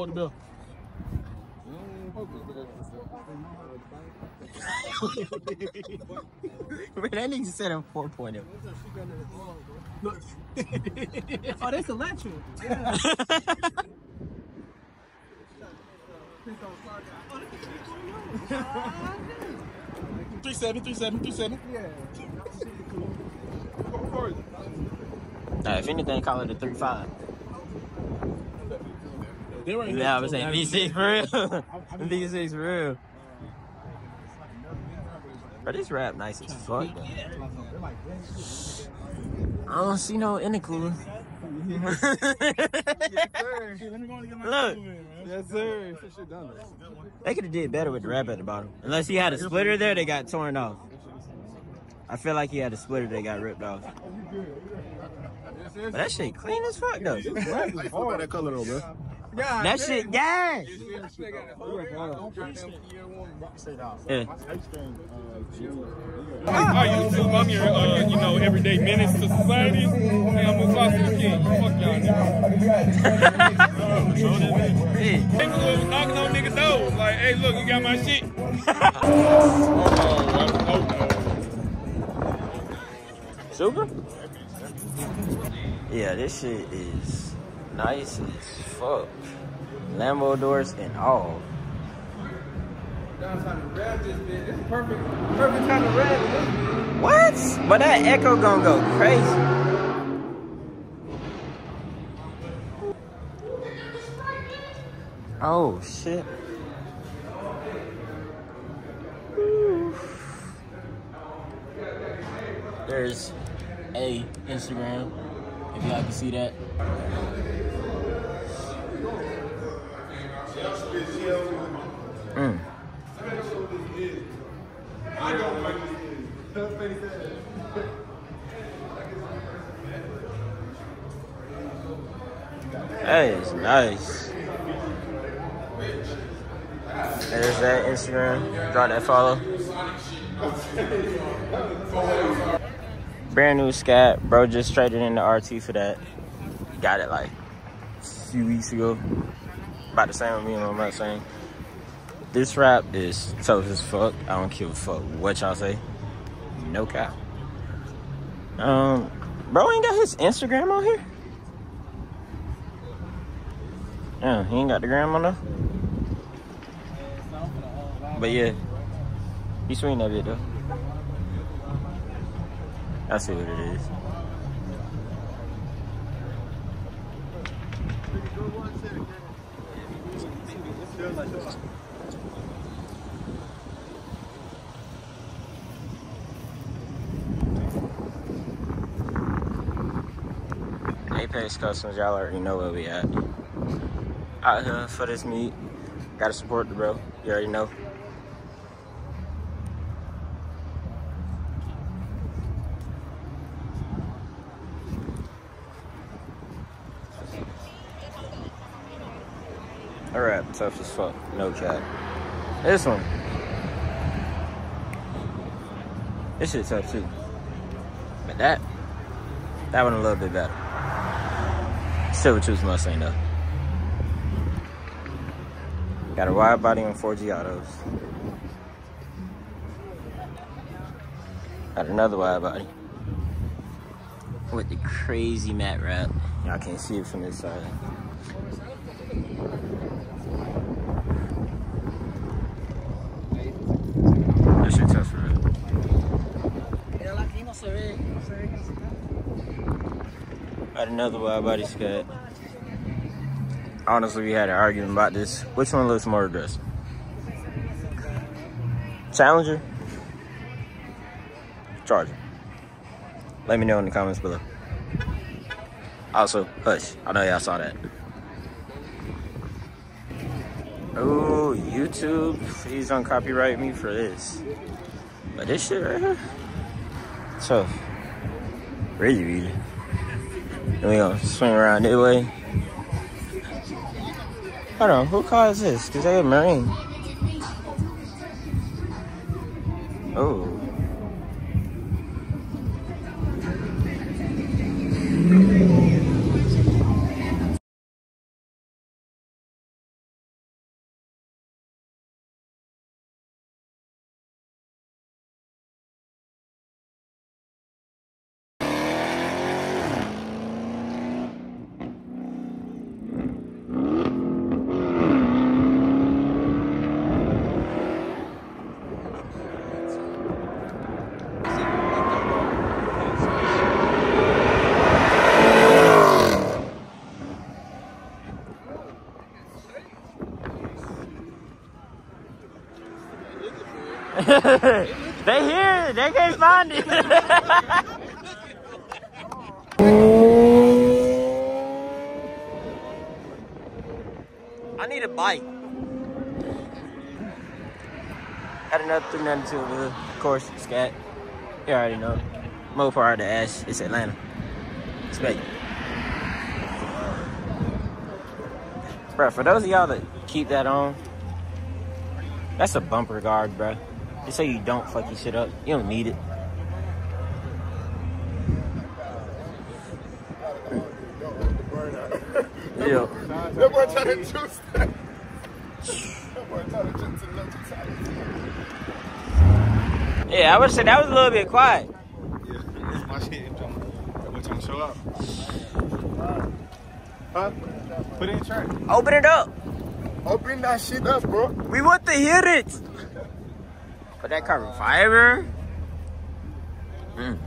the bill. Man, that nigga said I'm 4.0. Look. Oh, that's electric. Yeah. 37. Yeah. If anything, call it a 3.5. Yeah, I was saying V6 for real. V6 for real. But this rap nice as fuck, though. I don't see no intercooler. Yes, sir. Let me go and get my Look. in, man. Yes, sir. Shit done. They could have did better with the rap at the bottom. Unless he had a splitter there, they got torn off. I feel like he had a splitter that got ripped off. But that shit clean as fuck, though. That color, though, bro. Yeah, That shit gas. Yeah. I used to I'm your, everyday menace to society. Hey, I'm Mufasa the King. Fuck y'all niggas. Hey. They was knocking on niggas' doors. Like, hey, look, you got my shit. Super? Yeah, this shit is nice as fuck. Lambo doors and all. Time to grab this bitch. This is perfect time to grab it. What? But that echo gonna go crazy. Oh shit. There's a Instagram, if y'all can see that. That is nice. There's that Instagram. Drop that follow. Brand new scat. Bro just traded in the RT for that. Got it like a few weeks ago. About the same with me and my saying. This rap is tough as fuck. I don't give a fuck what y'all say. No cap. Bro ain't got his Instagram on here? Yeah, he ain't got the gram on there. But yeah, he swing that bit though. I see what it is. Apex Kustoms, y'all already know where we at. Out here for this meet. Gotta support the bro. You already know. Alright, tough as fuck. No cap. This one. This shit tough too. But that one a little bit better. Still would choose Mustang though. Got a wide body on 4G autos. Got another wide body with the crazy matte wrap. Y'all can't see it from this side. That shit tough for real. Got another wide body scat. Honestly, we had an argument about this. Which one looks more aggressive? Challenger? Charger? Let me know in the comments below. Also, hush. I know y'all saw that. Oh, YouTube, please don't copyright me for this. But this shit right here, tough. Really. Then we gonna swing around this way. Hold on, who car is this? Cause they a Marine. Oh. They here. They can't find it. I need a bike. Got another 392 over here. Of course, scat. You already know. More far to Ash. It's Atlanta. Expect. Bro, for those of y'all that keep that on, that's a bumper guard, bro. Just so you don't fuck your shit up. You don't need it. Yeah. That boy trying to juice that. That boy trying to juice the Yeah, I would say that was a little bit quiet. Yeah, that's my shit. That boy trying to show up. Huh? Put it in track. Open it up. Open that shit up, bro. We want to hear it. Put that carbon fiber. Right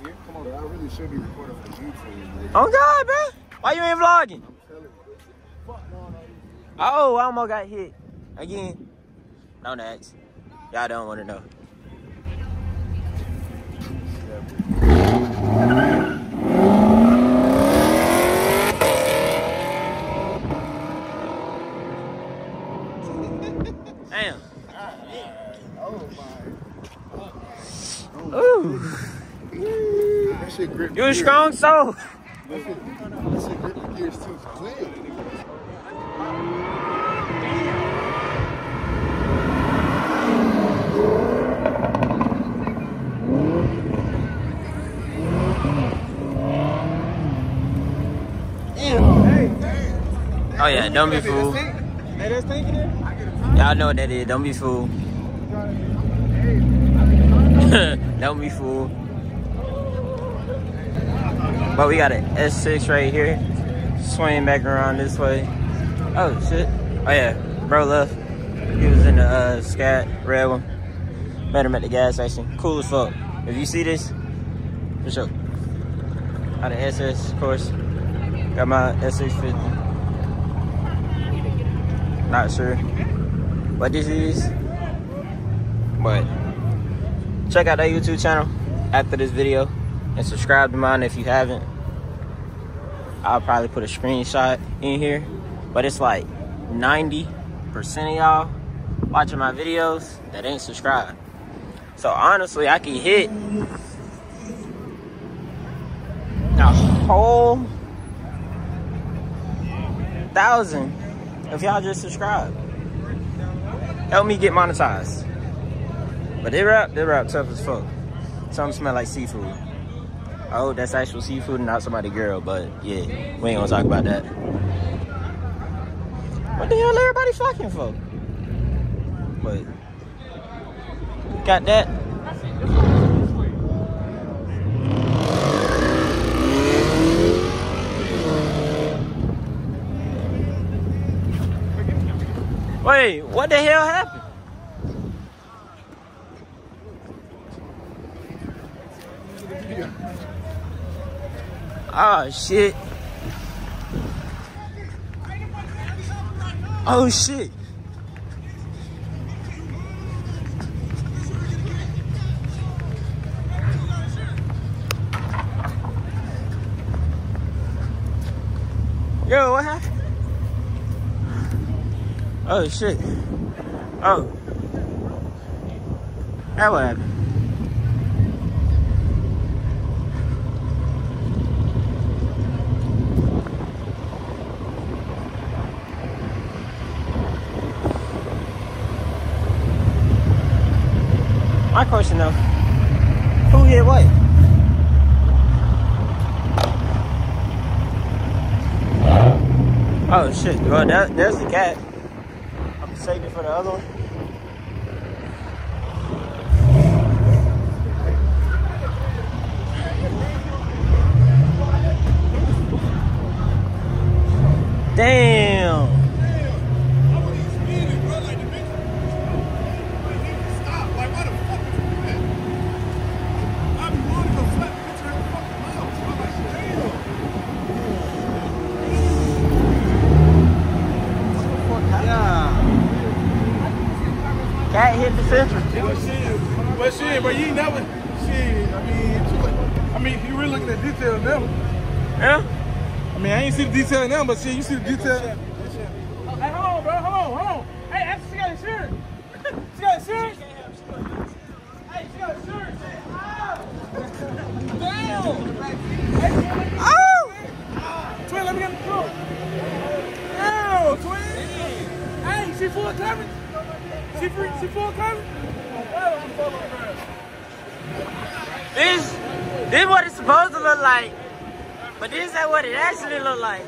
here? Come on, I really should be recording for YouTube, man. Oh God, bro. Why you ain't vlogging? Oh, I almost got hit. Again. Don't ask. Y'all don't want to know. Damn. Oh my. Ooh. That shit grip. You a strong soul. That shit grip the gears too quick. Oh yeah, don't be fooled. Hey, that's thinking it? Y'all know what that is. Don't be fooled. Don't be fooled. But we got an S6 right here. Swing back around this way. Oh shit. Oh yeah, bro left. He was in the Scat red one. Met him at the gas station. Cool as fuck. If you see this, for sure. Got an SS, of course. Got my S650. Not sure what this is, but check out that YouTube channel after this video and subscribe to mine if you haven't. I'll probably put a screenshot in here, but it's like 90% of y'all watching my videos that ain't subscribed. So honestly, I can hit a whole 1,000 if y'all just subscribe. Help me get monetized. But they rap tough as fuck. Some smell like seafood. I hope that's actual seafood and not somebody's girl, but yeah, we ain't gonna talk about that. What the hell everybody fucking for? But got that. Wait, what the hell happened? Oh shit. Oh shit. Yo, what happened? Oh shit. Oh. That what happened? My question though, who hit what? Oh shit, well there's the cat. I'm saving for the other one. Damn. Cat hit the looking at detail now. Yeah? I mean, I ain't see the detail now, but shit, you see the detail. Hey, hold on, bro. Hold on. Hey, after she got insurance. She got insurance? Hey, she got insurance. Damn. Oh! Twin, let me get the truck. Damn, twin. Hey, she full coverage? She full coverage? This is what it's supposed to look like. But this ain't what it actually look like.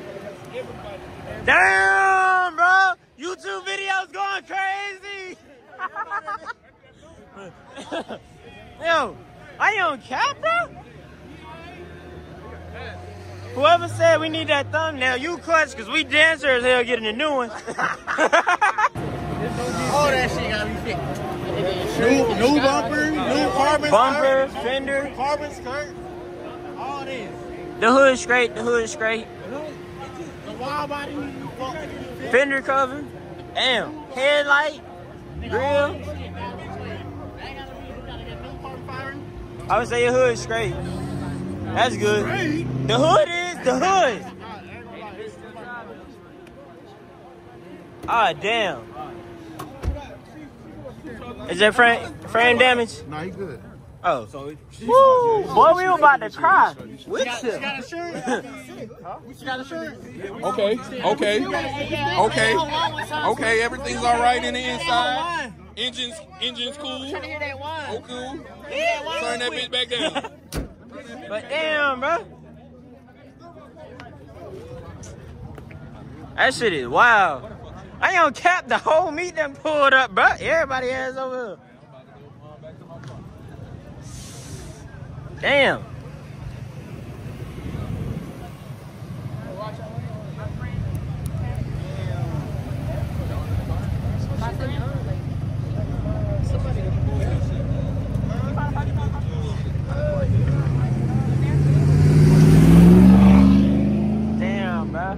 Damn, bro. YouTube videos going crazy. Yo, are you on cap, bro? Whoever said we need that thumbnail, you clutch, because we dancer as hell getting a new one. All that shit gotta be fixed. New bumper, new carbon Bumper, skirt, fender. carbon skirt, all this. The hood straight, the hood straight. The wide body, Fender cover. Damn. Headlight. Grill. I would say your hood straight. That's good. The hood is the hood. Ah, damn. Is that frame damage? Nah, he good. Oh. Woo! Boy, we were about to cry. She got insurance. She got insurance. Okay, everything's all right in the inside. Engine's cool. Oh, cool. Turn that bitch back down. But damn, bro. That shit is wild. I ain't gonna cap, the whole meat done pulled up, bro. Everybody has over here. Damn. Damn, bro.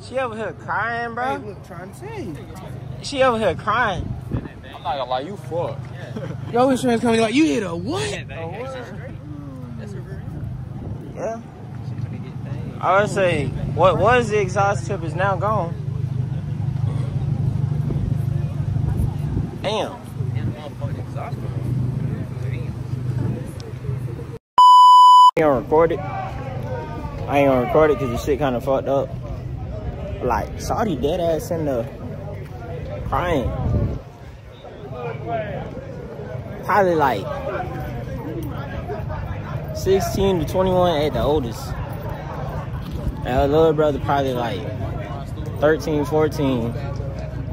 She over here crying, bro. Hey, look, trying to tell you. She over here crying. I'm not gonna lie, you fucked. Your insurance company like, you hit a what? Yeah. I would say, what was the exhaust tip is now gone. Damn. I ain't gonna record it. I ain't gonna record it because the shit kind of fucked up. Like, Saudi dead ass in the crying. Probably like 16 to 21 at the oldest. And her little brother probably like 13, 14.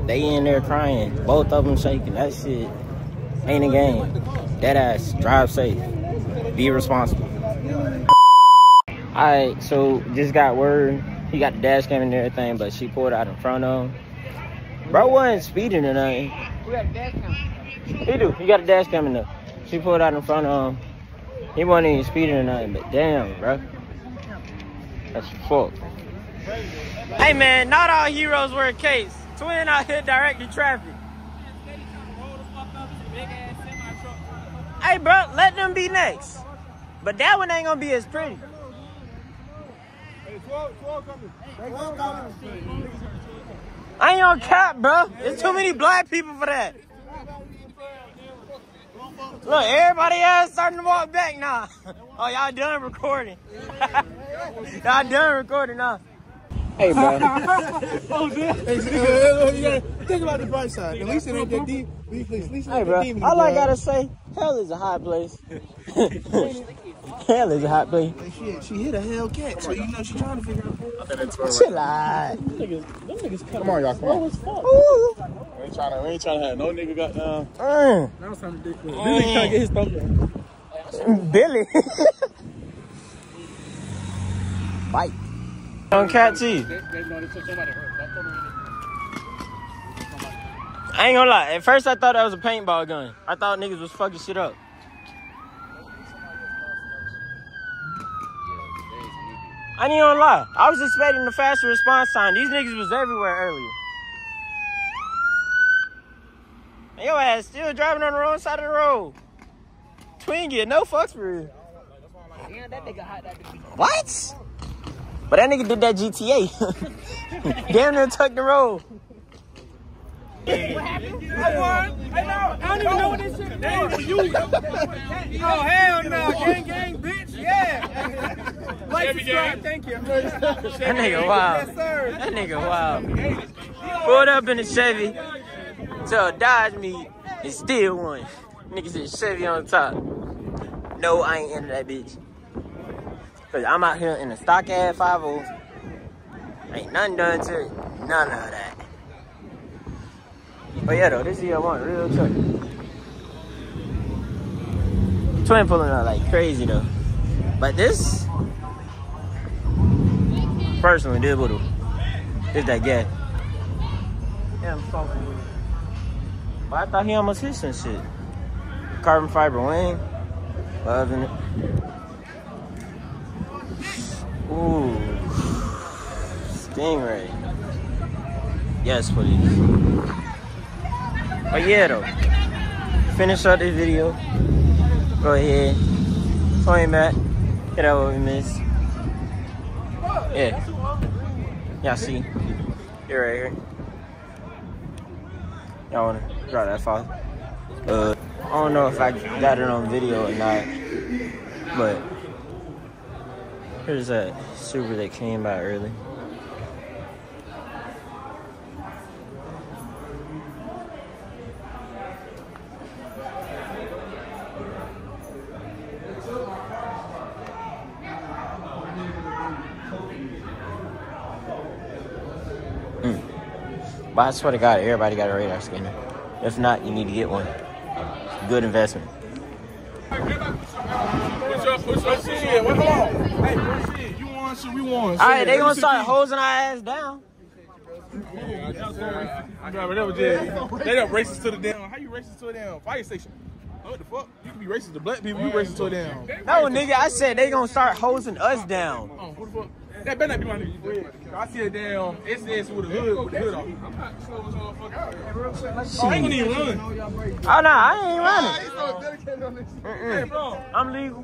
They in there crying. Both of them shaking. That shit ain't a game. That ass, drive safe. Be responsible. Alright, so just got word. He got the dash cam and everything, but she pulled out in front of him. Bro wasn't speeding or nothing. We got a dash cam. He do. He got a dash cam in there. She pulled out in front of him. He wasn't even speeding or nothing, but damn, bro. That's fucked. Hey, man, not all heroes wear capes. Twin out here directing traffic. Hey, bro, let them be next. But that one ain't gonna be as pretty. I ain't on cap, bro. There's too many black people for that. Look, everybody else starting to walk back now. Oh, y'all done recording. Y'all done recording now. Hey, bro. Think about the bright side. At least it ain't that deep. Hey, bro. All I gotta say, hell is a hot place. Hell is a hot place. She hit a Hellcat, so you know she trying to figure out. Chill out. Come on, y'all, come on. Ooh. We ain't trying to have no nigga got down. That was something ridiculous. This nigga trying to get his thumbnail. Billy. Bite. On Cat T. I ain't gonna lie. At first, I thought that was a paintball gun. I thought niggas was fucking shit up. I ain't gonna lie. I was expecting a faster response time. These niggas was everywhere earlier. And your ass still driving on the wrong side of the road. Twin get no fucks for real. Damn, that nigga hot that nigga. What? But that nigga did that GTA. Damn near tucked the road. What happened? I won. I know. I don't even know what this shit is. You. Oh, hell no. Gang, gang, bitch. Yeah. Like, subscribe. Thank you. That nigga wild. Yes, sir. That nigga wild. Pulled up in a Chevy to a Dodge meet and still won. Nigga said Chevy on top. No, I ain't into that bitch. Cause I'm out here in a stock ass 5.0. Ain't nothing done to it. None of that. But yeah though, this is one real truck. Twin pulling out like crazy though. But this personally did with him. It's that gas. Yeah, I'm fucking with it. But I thought he almost hit some shit. Carbon fiber wing. Loving it. Ooh. Stingray. Yes, please. But yeah though. Finish up this video. Go ahead. Point back. Hit out what we missed. Yeah. Y'all see. Here right here. Y'all wanna drop that file? I don't know if I got it on video or not. But here's that Super that came by early. But I swear to God, everybody got a radar scanner. If not, you need to get one. Good investment. Push up shit. Come on. Hey, push shit. You want shit, we want shit. All right, they gonna start hosing our ass down. They done racist to the damn. How you racist to a damn fire station? What the fuck? You can be racist to black people. You racist to a damn. No, nigga, I said they gonna start hosing us down. Oh, what the fuck? That better not be my nigga. I see a damn SS with a hood off. I'm not slow as motherfucker out here. Oh, I ain't gonna even run. Oh, no, I ain't running. Hey, bro. I'm legal.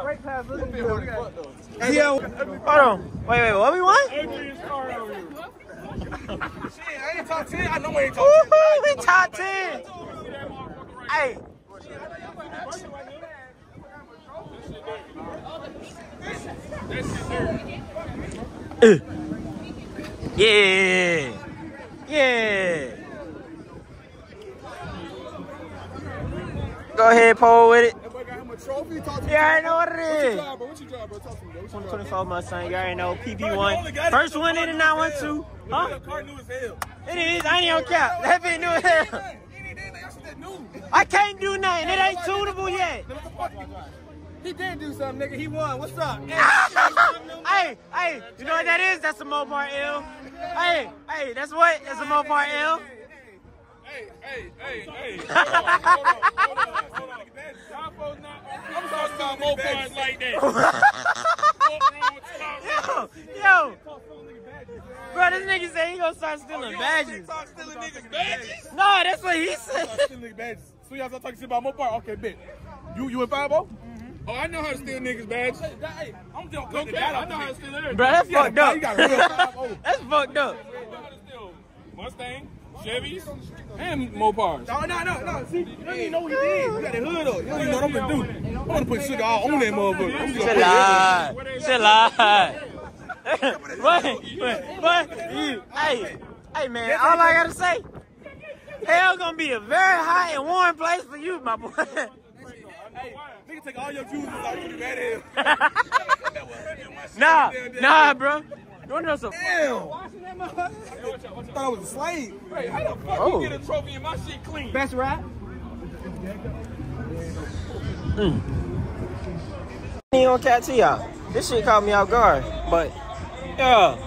Brake pads looking good. Yeah, hold on. Wait, what we want? Shit, I ain't top 10. I know I ain't top 10. Woohoo, we top 10. Hey. Yeah. Go ahead, Paul, with it. Yeah, I know what it is. What you drive, bro? Talk to me, bro. 2024 Mustang, you already know. PP1. First one in and now one, two. Huh? Car new as hell. It is. I ain't on cap. That bitch new as hell. I can't do nothing. It ain't tunable yet. He did do something, nigga. He won. What's up? Hey, you know what that is? That's a Mopar L. Hey, that's what? That's a Mopar L. Hey. Hold on. I'm talking about Mopars like that. Yo. Bro, this nigga said he gonna start stealing badges. Start stealing niggas' badges? No, that's what he said. Stealing badges. So y'all start talking shit about Mopar? Okay, bet. You in 5-0? Oh, I know how to steal niggas' badges. Hey, I'm just Okay, I know how to steal everything. Bro, that's fucked up. You got real 5-0. That's fucked up. Mustang, Chevys, and Mopars. No. See, you don't even know what he did. You got the hood up. You don't even know what I'm gonna do. I'm gonna put sugar all on that motherfucker. I'm just gonna Chill out. Hey, man, all I gotta say, hell gonna be a very hot and warm place for you, my boy. Hey, nigga, take all your juices out. You be mad at him. Nah, bro. You wanna know something? Damn. I thought I was a slave. Hey, how the fuck you get a trophy and my shit clean? Best rap. Ain't gonna catch y'all. This shit caught me off guard, but yeah,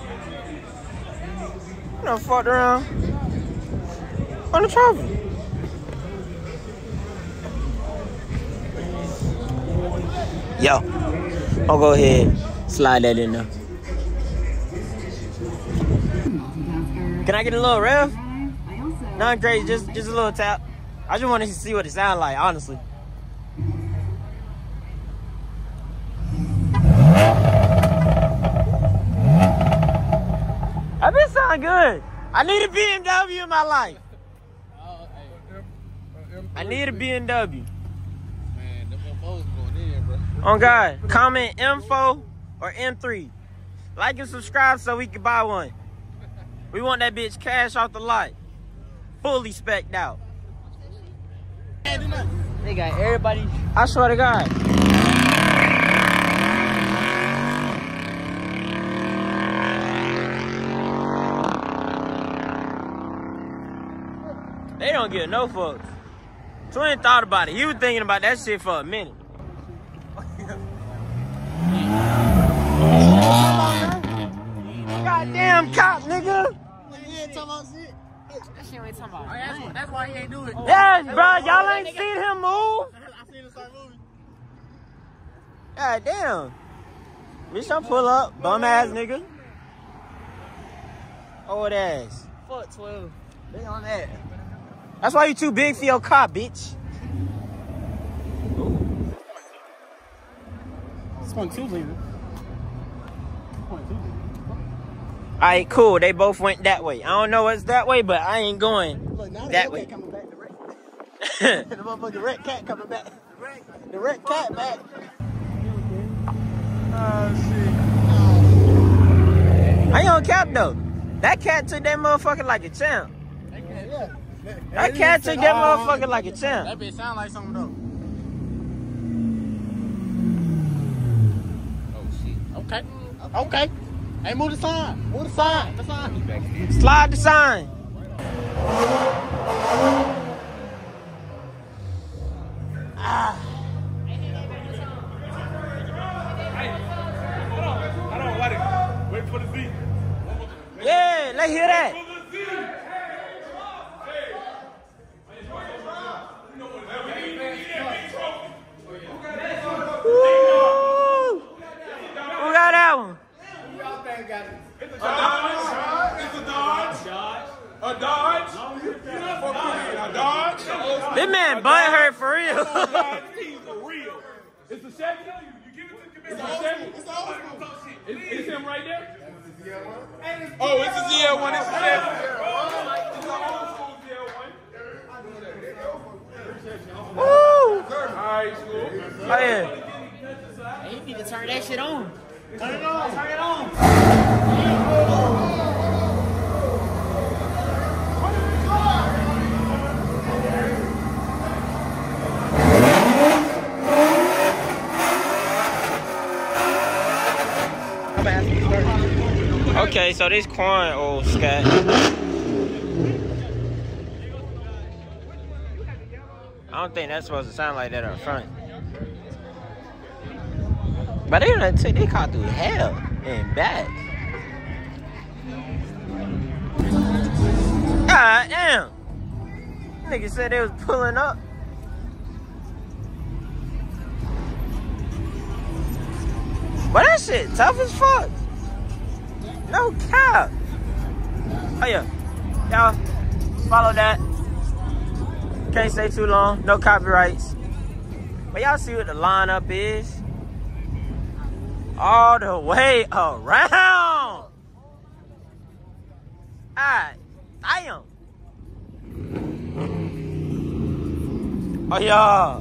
I done fucked around on the trophy. Yo, I'll go ahead, slide that in there. Can I get a little rev? Nothing crazy, just a little tap. I just want to see what it sounds like, honestly. good. I need a BMW in my life. I need a BMW. Man, them M4s going in, bro. On God, comment M4 or M3. Like and subscribe so we can buy one. We want that bitch cash off the lot. Fully specced out. They got everybody. I swear to God. They don't give no fucks. Twin thought about it. He was thinking about that shit for a minute. Goddamn cop, nigga. You ain't talking about shit. That shit ain't talking about. That's why he ain't do it. Yes, bro. Y'all ain't seen him move. I seen him start moving. God damn. Bitch, don't pull up. Bum ass nigga. Old ass. Fuck 12. They on that. That's why you too big for your car, bitch. It's 0.2 leaving. Alright, cool. They both went that way. I don't know what's that way, but I ain't going Look, now that way. coming back. The motherfucking red cat coming back. The red cat back. I ain't on cap though. That cat took that motherfucker like a champ. That cat took that motherfucker like a champ. That bitch sound like something though. Oh, shit. Okay. Okay. Hey, move the sign. Move the sign. The sign. Slide the sign. Wait for the beat. Yeah, let's hear that. Woo! Who got that one? It's a Dodge. A Dodge. A Dodge. This man butt hurt for real. Dodge keys are real. It's a Chevy. You give it to the commission. It's a Chevy. It's him right there. Oh, it's a ZL1. It's a Chevy. It's an old school ZL1. Woo! Alright, school. Oh yeah. Hey, you need to turn that shit on. Turn it on. Turn it on. Okay, so this corn old scat. I don't think that's supposed to sound like that up front. But they done took their car through hell and back. God damn. Nigga said they was pulling up. But that shit tough as fuck. No cap. Oh yeah. Y'all follow that. Can't stay too long. No copyrights. But y'all see what the lineup is? All the way around. Alright. Damn. Oh yeah.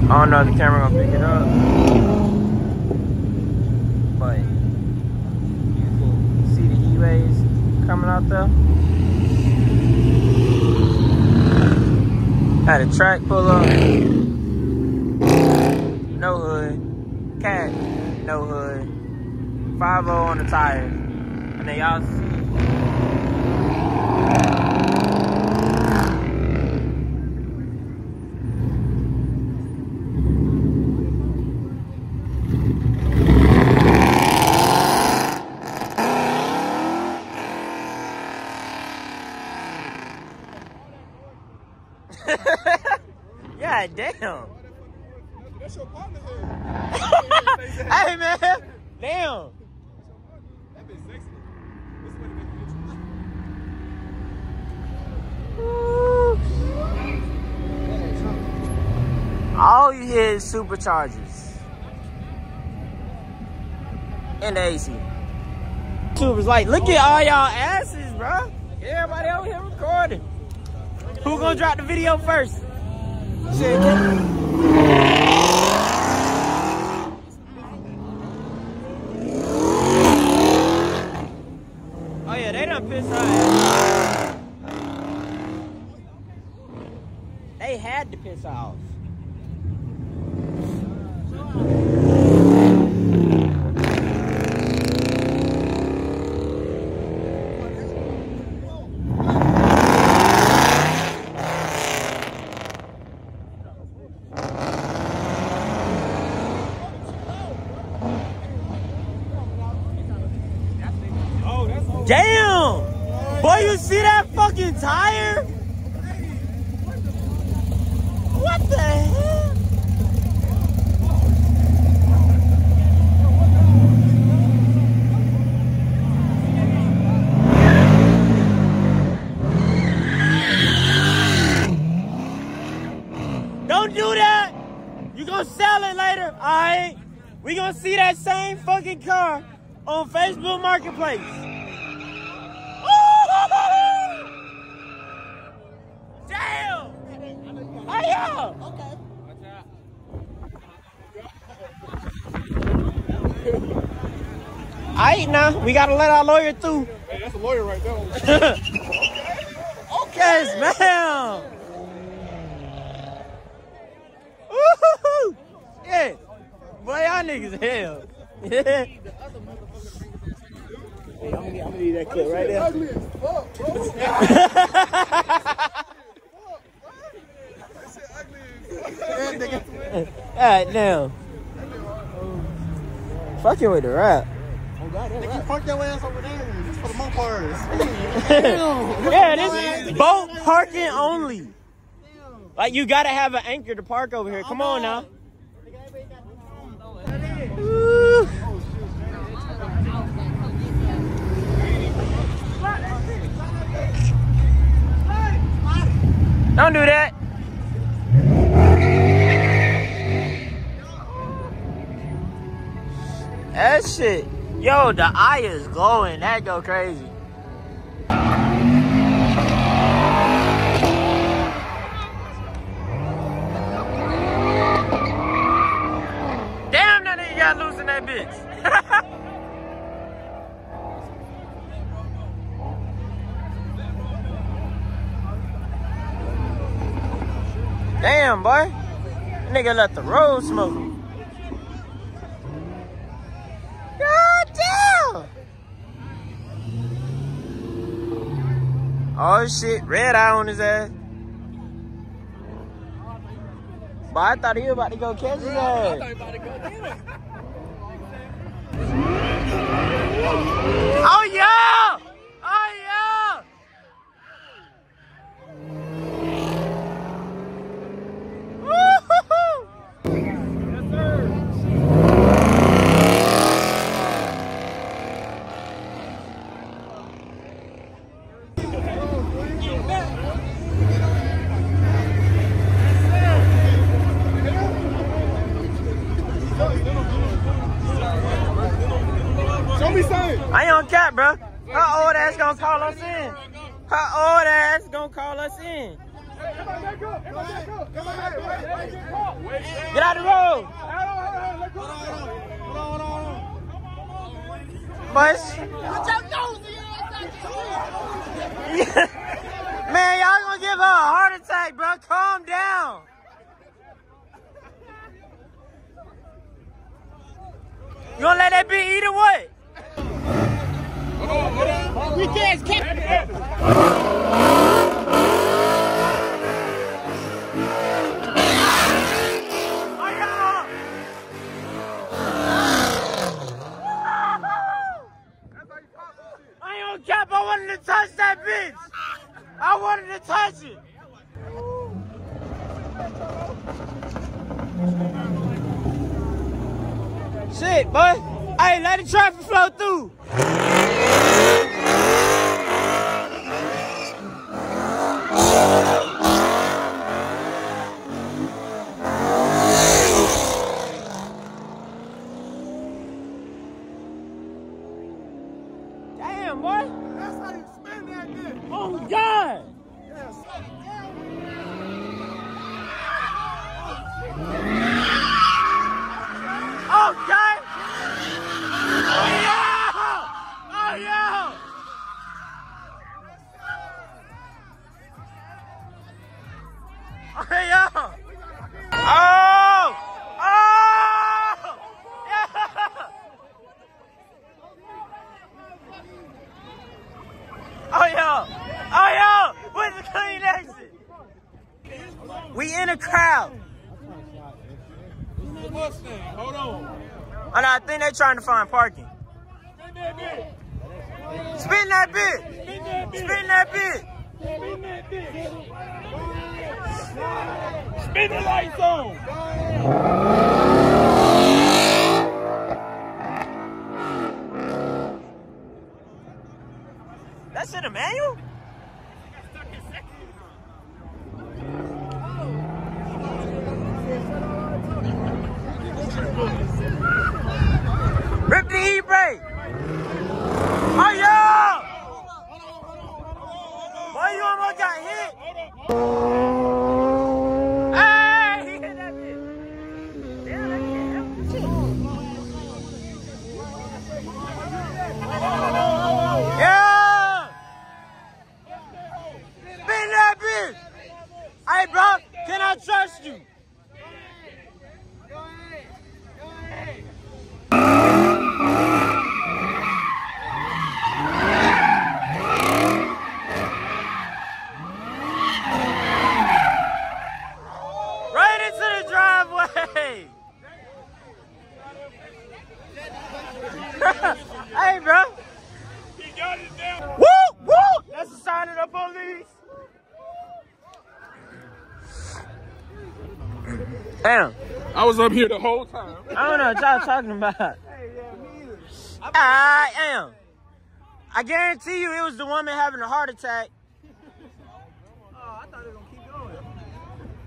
I don't know if the camera gonna pick it up. But you can see the E-Ways coming out there. Had a track pull up. No hood. Cat, no hood. 5.0 on the tires. And then y'all see. God damn. That's your partner here. Hey man, damn. That bitch sexy. This is what it makes you. All you hear is superchargers. And the AC. YouTubers, like, look at all y'all asses, bro. Everybody over here recording. Who gonna drop the video first? Shit, oh yeah, they done pissed our ass. They had to piss off. Damn! Boy, you see that fucking tire? What the hell? Don't do that! You gonna sell it later, alright? We gonna see that same fucking car on Facebook Marketplace. Damn! Oh yeah! Okay. Alright now, we gotta let our lawyer through. Hey, that's a lawyer right there. Okay, ma'am. Woohoo! Yeah. Boy, y'all niggas hell. Yeah. Hey, I'm gonna need that clip right there. Ugly as fuck, bro. Alright, now. Fucking with the rap. You park your ass over there just for the mopars. Yeah, this is boat parking only. Like, you gotta have an anchor to park over here. Come on now. Woo. Don't do that. That shit. Yo, the eye is glowing. That go crazy. Damn, that nigga got loose in that bitch. Damn, boy. That nigga let the road smoke. God damn. Oh shit, red eye on his ass. But I thought he was about to go catch his ass. Oh yeah! Oh yeah! Woo-hoo-hoo! Yes, sir. Show me something. I ain't on cap, bro. Her old ass gonna call us in. Her old ass gonna call us in. Get out the road. Bush. Man, y'all gonna give her a heart attack, bro. Calm down. You gonna let that be eat or what? We can't keep. Cap, I wanted to touch that bitch. I wanted to touch it. Shit, boy. Hey, let the traffic flow through. boy. That's how you spin that bitch. Oh, God. Yes. Oh, God. Oh, yeah. Oh, yeah. Oh, yeah. Oh. Oh. Yeah. Oh, yeah. Oh, yeah. Where's the clean exit? We in a crowd. The Mustang. Hold on. Oh, no, I think they're trying to find parking. Spin that bitch. Spin that bit. Spin that bitch. Spin that bit. Spin that bitch. Spin the lights on. That's in a manual? Rip the e-brake! Oh, yeah! Boy, you almost got hit! Hey! He hit that bitch! Damn, that shit. Yeah! Spin that bitch! Hey, bro, can I trust you? Right into the driveway! Hey, bro! He got it down. Woo! Woo! That's the sign of the police! Damn. I was up here the whole time. I don't know what y'all talking about. I am. I guarantee you it was the woman having a heart attack. Oh, I thought they were going to keep going.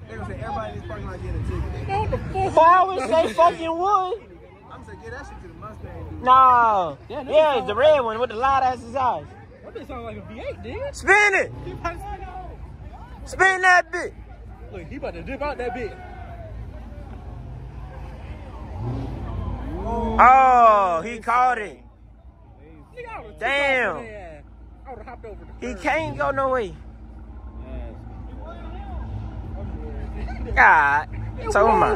They were going to say everybody in this parking lot getting a ticket. Well, I would say fucking would. I'm going to say, get that shit to the Mustang, dude. No. Yeah, it's the red one with the loud ass eyes. That bitch sounds like a V8, dude. Spin it. Spin that bitch. Look, he about to dip out that bitch. Oh, he caught it. Damn. He can't go no way. God. So am I.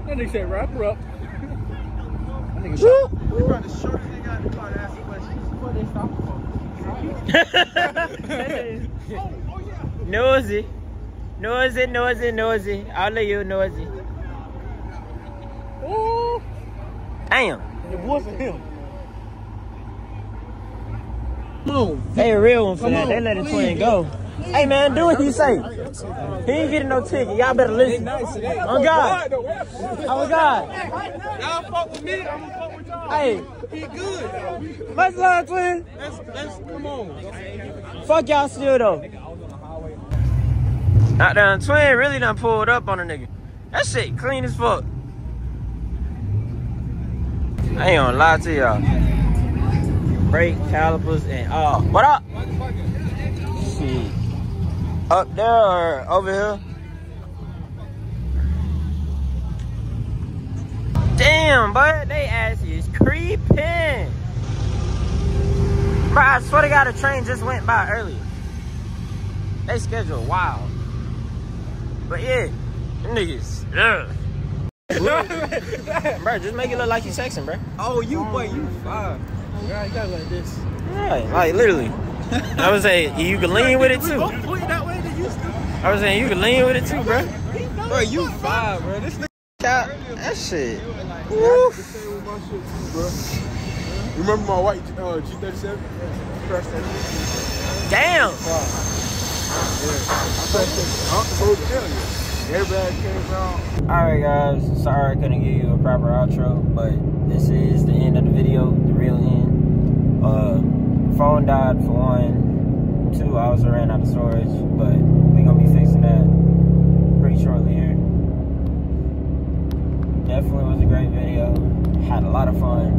That nigga said, wrap her up. That nigga Woo. They brought the shortest nigga out the car to ask questions before they stop. Nosy. Nosy, nosy, nosy. All of you nosy. Ooh. Damn. It wasn't him. They a real one for that. They let the twin go. Hey man, do what he say. He ain't getting no ticket. Y'all better listen. On God. Oh God. Y'all fuck with me, I'm gonna fuck with y'all. Hey. He good. Much love, twin. Let's come on. Fuck y'all still though. Not done. Twin really done pulled up on a nigga. That shit clean as fuck. I ain't gonna lie to y'all. Brake calipers and what up? Shit. Up there or over here? Damn, but they ass is creeping. Bro, I swear to God, a train just went by earlier. They scheduled wild. But yeah, them niggas. Bro, just make it look like you sexing, bro. Oh, you boy, you fine. Yeah, you got like this. Yeah, like literally. I was saying you can lean with it too. Don't point that way that you still. I was saying you can lean with it too, bro. Bro, you fine, bro. This nigga. That shit. Woof. You remember my white G37? Crashed that shit. Damn. Everybody came around. Alright guys, sorry I couldn't give you a proper outro, but this is the end of the video, the real end. Phone died for 1, 2, I also ran out of storage, but we're gonna be fixing that pretty shortly here. Definitely was a great video, had a lot of fun.